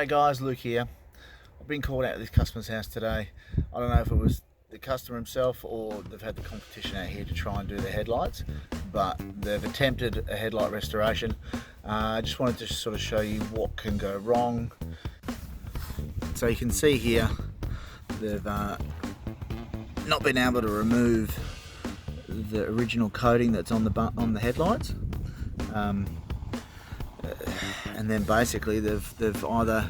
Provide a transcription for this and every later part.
G'day guys, Luke here. I've been called out at this customer's house today. I don't know if it was the customer himself or they've had the competition out here to try and do the headlights, but they've attempted a headlight restoration. I just wanted to sort of show you what can go wrong. So you can see here they've not been able to remove the original coating that's on the headlights. And then basically they've either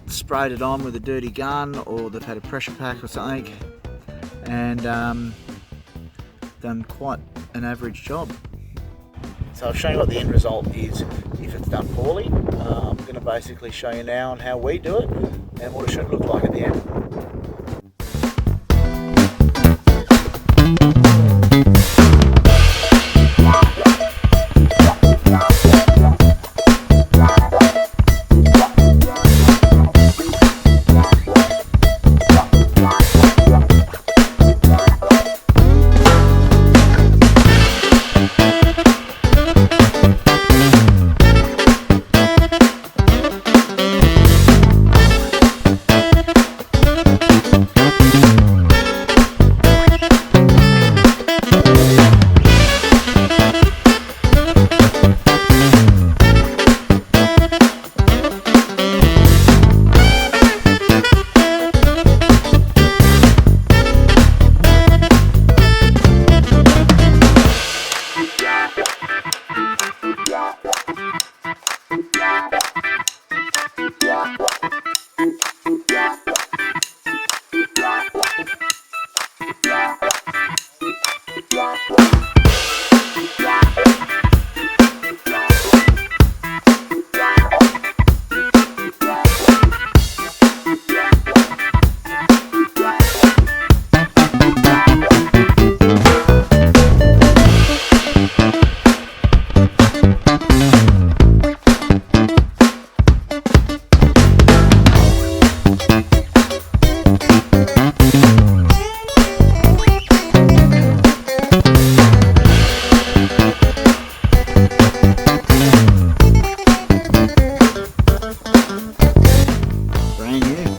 sprayed it on with a dirty gun, or they've had a pressure pack or something, and done quite an average job. So I'll show you what the end result is if it's done poorly. I'm going to basically show you now on how we do it and what it should look like at the end. Brand new.